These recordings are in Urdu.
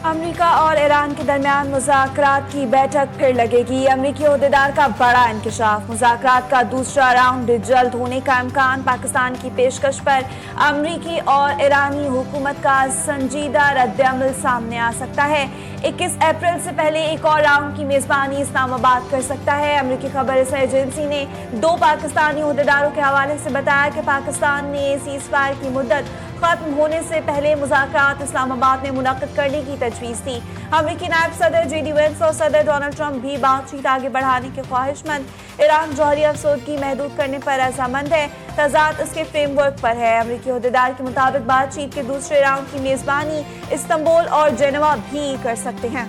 امریکہ اور ایران کے درمیان مذاکرات کی بیٹھک پھر لگے گی۔ امریکی عہدیدار کا بڑا انکشاف، مذاکرات کا دوسرا راؤنڈ جلد ہونے کا امکان۔ پاکستان کی پیشکش پر امریکی اور ایرانی حکومت کا سنجیدہ رد عمل سامنے آ سکتا ہے۔ 21 اپریل سے پہلے ایک اور راؤنڈ کی میزبانی اسلام آباد کر سکتا ہے۔ امریکی خبر رساں ایجنسی نے 2 پاکستانی عہدیداروں کے حوالے سے بتایا کہ پاکستان نے سیز فائر کی مدت ختم ہونے سے پہلے مذاکرات اسلام آباد میں منعقد کرنے کی تجویز تھی۔ امریکی نائب صدر جے ڈی وینس اور صدر ڈونلڈ ٹرمپ بھی بات چیت آگے بڑھانے کے خواہش مند۔ ایران جوہری افسردگی محدود کرنے پر رضامند ہے، تضاد اس کے فریم ورک پر ہے۔ امریکی عہدیدار کے مطابق بات چیت کے دوسرے راؤنڈ کی میزبانی استنبول اور جنیوا بھی کر سکتے ہیں۔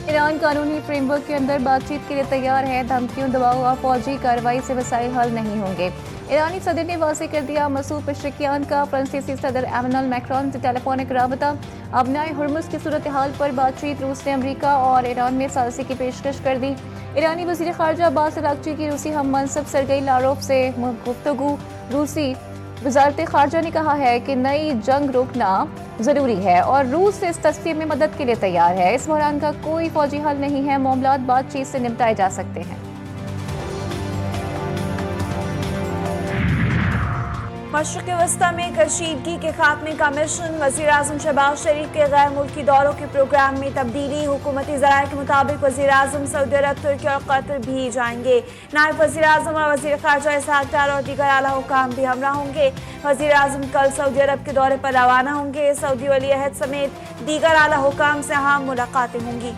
ایران قانونی فریم ورک کے اندر بات چیت کے لیے تیار ہے، دھمکیوں، دباؤ اور فوجی کارروائی سے مسائل حل نہیں ہوں گے۔ ایرانی صدر نے واضح کر دیا مسعود پزشکیان کا فرانسیسی صدر ایمانوئل میکرون سے ٹیلی فونک رابطہ۔ ابنائے ہرمز کی صورتحال پر بات چیت، روس نے امریکہ اور ایران میں ثالثی کی پیشکش کر دی۔ ایرانی وزیر خارجہ عباس اراغچی کی روسی ہم منصب سرگئی لاروف سے گفتگو۔ روسی وزارت خارجہ نے کہا ہے کہ نئی جنگ روکنا ضروری ہے اور روس اس تصفیے میں مدد کے لیے تیار ہے۔ اس بحران کا کوئی فوجی حل نہیں ہے، معاملات بات چیت سے نمٹائے جا سکتے ہیں۔ مشرق وسطی میں کشیدگی کے خاتمے کا مشن، وزیر اعظم شہباز شریف کے غیر ملکی دوروں کے پروگرام میں تبدیلی۔ حکومتی ذرائع کے مطابق وزیر اعظم سعودی عرب، ترکی اور قطر بھی جائیں گے۔ نائب وزیر اعظم اور وزیر خارجہ اسحاق ڈار اور دیگر اعلیٰ حکام بھی ہمراہ ہوں گے۔ وزیر اعظم کل سعودی عرب کے دورے پر روانہ ہوں گے۔ سعودی ولی عہد سمیت دیگر اعلیٰ حکام سے اہم ملاقاتیں ہوں گی۔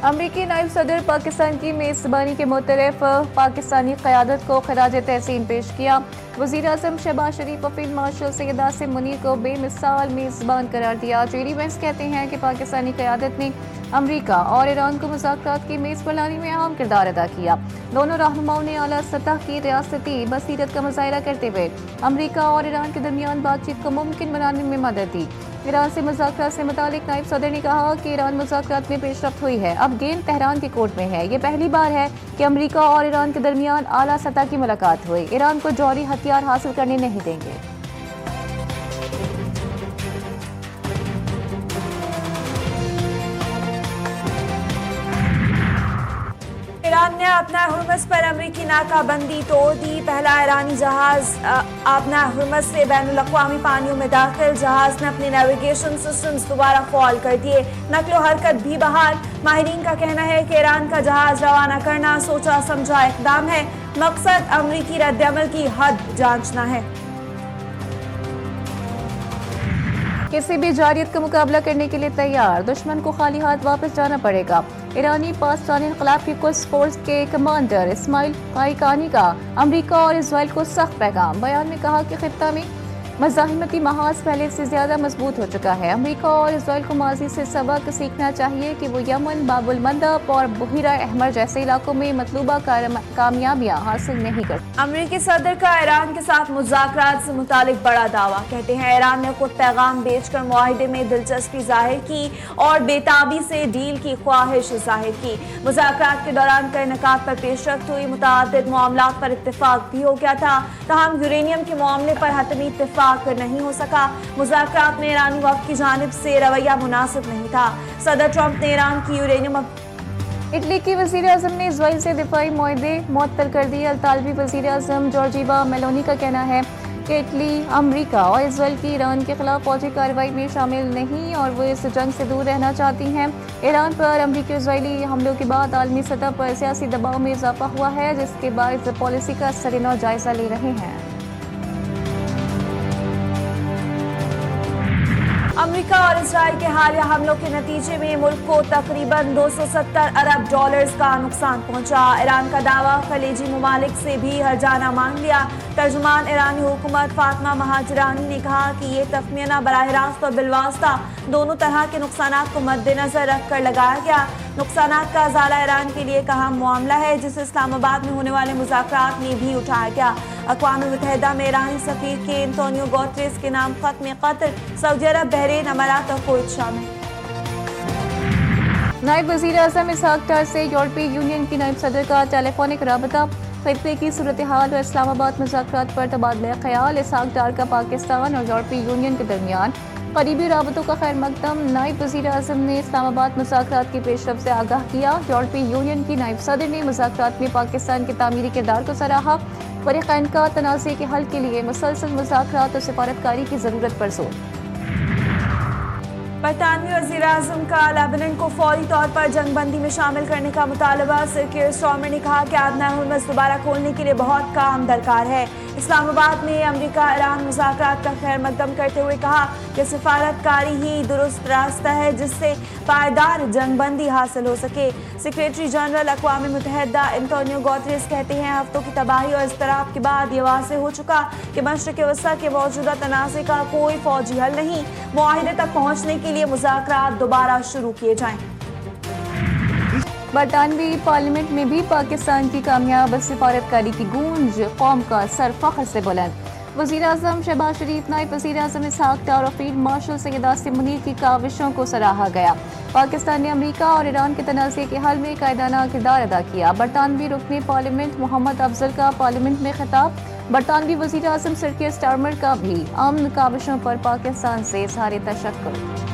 امریکی نائب صدر پاکستان کی میزبانی کے متعلق پاکستانی قیادت کو خراج تحسین پیش کیا۔ وزیر اعظم شہباز شریف اور فیلڈ مارشل سید عاصم منیر کو بے مثال میزبان قرار دیا۔ جے ڈی وینس کہتے ہیں کہ پاکستانی قیادت نے امریکہ اور ایران کو مذاکرات کی میز پر لانے میں اہم کردار ادا کیا۔ دونوں رہنماؤں نے اعلیٰ سطح کی ریاستی بصیرت کا مظاہرہ کرتے ہوئے امریکہ اور ایران کے درمیان بات چیت کو ممکن بنانے میں مدد دی۔ ایران سے مذاکرات سے متعلق نائب صدر نے کہا کہ ایران مذاکرات میں پیش رفت ہوئی ہے، اب گیند تہران کی کورٹ میں ہے۔ یہ پہلی بار ہے کہ امریکہ اور ایران کے درمیان اعلیٰ سطح کی ملاقات ہوئی۔ ایران کو جوہری ہتھیار حاصل کرنے نہیں دیں گے۔ ایران نے آبنائے ہرمز پر امریکی ناکہ بندی توڑ دی۔ پہلا ایرانی جہاز آبنائے ہرمز سے بین الاقوامی پانیوں میں داخل، جہاز نے اپنے نیویگیشن سسٹمز دوبارہ فعال کر دیے، نقل و حرکت بھی بحال۔ ماہرین کا کہنا ہے کہ ایران کا جہاز روانہ کرنا سوچا سمجھا اقدام ہے، مقصد امریکی رد عمل کی حد جانچنا ہے۔ کسی بھی جارحیت کا مقابلہ کرنے کے لیے تیار، دشمن کو خالی ہاتھ واپس جانا پڑے گا۔ ایرانی پاکستانی انقلاب کی قدس فورس کے کمانڈر اسماعیل قائقانی کا امریکہ اور اسرائیل کو سخت پیغام۔ بیان میں کہا کہ خطہ میں مزاحمتی محاذ پہلے سے زیادہ مضبوط ہو چکا ہے۔ امریکہ اور اسرائیل کو ماضی سے سبق سیکھنا چاہیے کہ وہ یمن، باب المندب اور بحیرہ احمر جیسے علاقوں میں مطلوبہ کامیابیاں حاصل نہیں کرتی۔ امریکی صدر کا ایران کے ساتھ مذاکرات سے متعلق بڑا دعویٰ، کہتے ہیں ایران نے خود پیغام بھیج کر معاہدے میں دلچسپی ظاہر کی اور بےتابی سے ڈیل کی خواہش ظاہر کی۔ مذاکرات کے دوران کئی نکات پر پیش رفت ہوئی، متعدد معاملات پر اتفاق بھی ہو گیا تھا، تاہم یورینیم کے معاملے پر حتمی اتفاق نہیں ہو سکا۔ مذاکرات میں ایرانی وفد کی جانب سے رویہ مناسب نہیں تھا۔ صدر ٹرمپ نے ایران کی یورینیم اٹلی کی وزیر اعظم نے اسرائیل سے دفاعی معاہدے معطل کر دیے۔ اطالوی وزیر اعظم جورجیوا میلونی کا کہنا ہے کہ اٹلی امریکہ اور اسرائیل کی ایران کے خلاف فوجی کارروائی میں شامل نہیں اور وہ اس جنگ سے دور رہنا چاہتی ہیں۔ ایران پر امریکی اسرائیلی حملوں کے بعد عالمی سطح پر سیاسی دباؤ میں اضافہ ہوا ہے، جس کے باعث پالیسی کا سرنو جائزہ لے رہے ہیں۔ امریکہ اور اسرائیل کے حالیہ حملوں کے نتیجے میں ملک کو تقریباً 270 ارب ڈالرز کا نقصان پہنچا۔ ایران کا دعویٰ خلیجی ممالک سے بھی ہرجانہ مانگ لیا۔ ترجمان ایرانی حکومت فاطمہ مہاجرانی نے کہا کہ یہ تخمینہ براہ راست اور بالواسطہ دونوں طرح کے نقصانات کو مد نظر رکھ کر لگایا گیا۔ نقصانات کا ازالہ ایران کے لیے ایک اہم معاملہ ہے، جسے اسلام آباد میں ہونے والے مذاکرات میں بھی اٹھایا گیا۔ اقوام متحدہ میں ایرانی سفیر کے انتونیو گوتریس کے نام خط میں قطر، سعودی عرب، بحرین، امارات اور کویت شامل۔ نائب وزیر اعظم اسحاق ڈار سے یورپی یونین کی نائب صدر کا ٹیلی فونک رابطہ۔ خطے کی صورتحال و اسلام آباد مذاکرات پر تبادلہ خیال اسحاق ڈار کا پاکستان اور یورپی یونین کے درمیان قریبی رابطوں کا خیر مقدم نائب وزیر اعظم نے اسلام آباد مذاکرات کی پیش رفت سے آگاہ کیا یورپی یونین کی نائب صدر نے مذاکرات میں پاکستان کے تعمیری کردار کو سراہا فریقین کا تنازع کے حل کے لیے مسلسل مذاکرات اور سفارتکاری کی ضرورت پر زور برطانوی وزیر اعظم کا لیبنان کو فوری طور پر جنگ بندی میں شامل کرنے کا مطالبہ سر کیئر سٹارمر نے کہا کہ آبنہ ہرمز دوبارہ کھولنے کے لیے بہت کام درکار ہے اسلام آباد میں امریکہ ایران مذاکرات کا خیر مقدم کرتے ہوئے کہا کہ سفارت کاری ہی درست راستہ ہے جس سے پائیدار جنگ بندی حاصل ہو سکے سیکریٹری جنرل اقوام متحدہ انتونیو گوتریس کہتے ہیں ہفتوں کی تباہی اور اضطراب کے بعد یہ واضح ہو چکا کہ مشرق وسطی کے موجودہ تنازع کا کوئی فوجی حل نہیں معاہدے تک پہنچنے کے لیے مذاکرات دوبارہ شروع کیے جائیں برطانوی پارلیمنٹ میں بھی پاکستان کی کامیاب سفارتکاری کی گونج قوم کا سر فخر سے بلند وزیر اعظم شہباز شریف نائب وزیر اعظم اسحاق ڈار اور فیلڈ مارشل سید عاصم منیر کی کاوشوں کو سراہا گیا پاکستان نے امریکہ اور ایران کے تنازع کے حل میں قائدانہ کردار ادا کیا برطانوی رکن پارلیمنٹ محمد افضل کا پارلیمنٹ میں خطاب برطانوی وزیر اعظم سر کیئر سٹارمر کا بھی امن کاوشوں پر پاکستان سے اظہار تشکر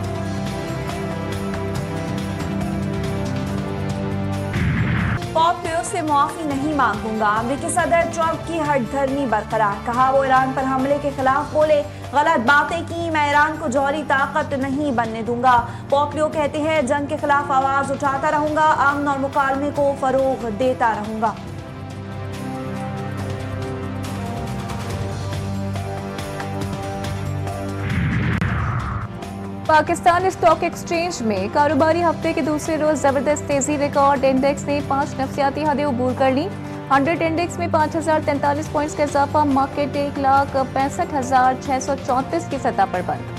پومپیو سے معافی نہیں مانگوں گا امریکی صدر ٹرمپ کی ہٹ دھرمی برقرار کہا وہ ایران پر حملے کے خلاف بولے غلط باتیں کی میں ایران کو جوہری طاقت نہیں بننے دوں گا پومپیو کہتے ہیں جنگ کے خلاف آواز اٹھاتا رہوں گا امن اور مکالمے کو فروغ دیتا رہوں گا پاکستان اسٹاک ایکسچینج میں کاروباری ہفتے کے دوسرے روز زبردست تیزی ریکارڈ انڈیکس نے 5 نفسیاتی حدیں عبور کر لی 100 انڈیکس میں 5043 پوائنٹس کا اضافہ مارکیٹ 1,65,634 کی سطح پر بند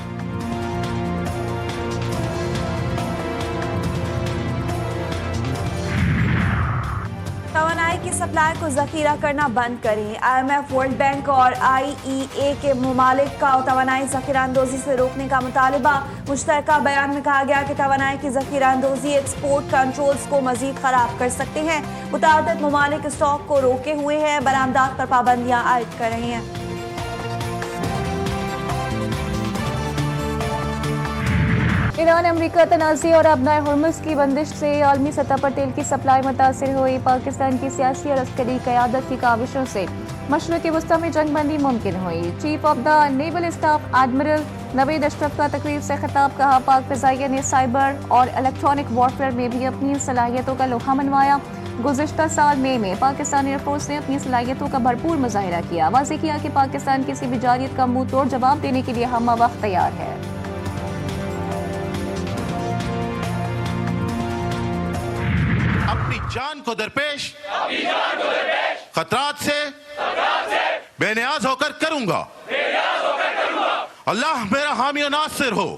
توانائی کی سپلائی کو ذخیرہ کرنا بند کریں I M F world bank اور آئی ای اے کے ممالک کا توانائی ذخیرہ اندوزی سے روکنے کا مطالبہ مشترکہ بیان میں کہا گیا کہ توانائی کی ذخیرہ اندوزی ایکسپورٹ کنٹرولز کو مزید خراب کر سکتے ہیں متعدد ممالک اسٹاک کو روکے ہوئے ہیں برآمدات پر پابندیاں عائد کر رہے ہیں ایران امریکہ تنازع اور آبنہ ہرمز کی بندش سے عالمی سطح پر تیل کی سپلائی متاثر ہوئی پاکستان کی سیاسی اور عسکری قیادت کی کاوشوں سے مشرق وسطی میں جنگ بندی ممکن ہوئی chief of the naval staff admiral Naveed Ashraf کا تقریب سے خطاب کہا پاک فضائیہ نے سائبر اور الیکٹرانک وارفیئر میں بھی اپنی صلاحیتوں کا لوہا منوایا گزشتہ سال مئی میں پاکستانی ایئر فورس نے اپنی صلاحیتوں کا بھرپور مظاہرہ کیا واضح کیا کہ پاکستان کسی بھی جارحیت کا منہ توڑ جواب دینے کے لیے ہمہ وقت تیار ہے اپنی جان کو درپیش خطرات سے بے نیاز ہو کر کروں گا اللہ میرا حامی و ناصر ہو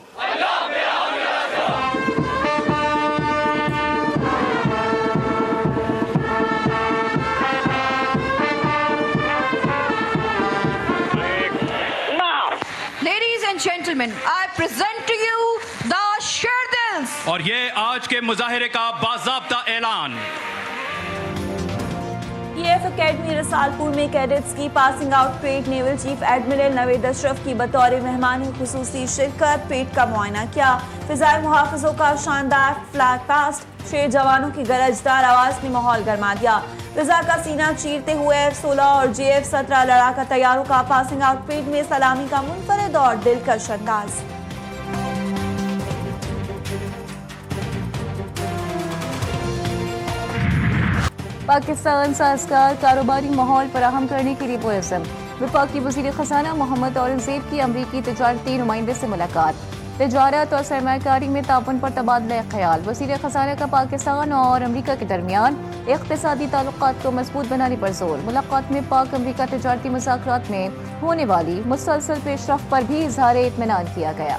Ladies and gentlemen, I present to you the Sherdils. اور یہ آج کے مظاہرے کا باضابطہ اعلان ایف اکیڈمی رسالپور میں کیڈٹس کی passing out parade naval chief admiral Naveed Ashraf کی بطور مہمان خصوصی شرکت پریڈ کا معائنہ کیا فضائی محافظوں کا شاندار فلیگ پاسٹ شیر جوانوں کی گرجدار آواز نے ماحول گرما دیا فضا کا سینہ چیرتے ہوئے F-16 اور JF-17 لڑاکا طیاروں کا پاسنگ آؤٹ پریڈ میں سلامی کا منفرد اور دلکش انداز پاکستان سازگار کاروباری ماحول فراہم کرنے کے لیے پرعزم وفاقی وزیر خزانہ محمد اورنگزیب کی امریکی تجارتی نمائندے سے ملاقات تجارت اور سرمایہ کاری میں تعاون پر تبادلہ خیال وزیر خزانہ کا پاکستان اور امریکہ کے درمیان اقتصادی تعلقات کو مضبوط بنانے پر زور ملاقات میں پاک امریکہ تجارتی مذاکرات میں ہونے والی مسلسل پیش رفت پر بھی اظہار اطمینان کیا گیا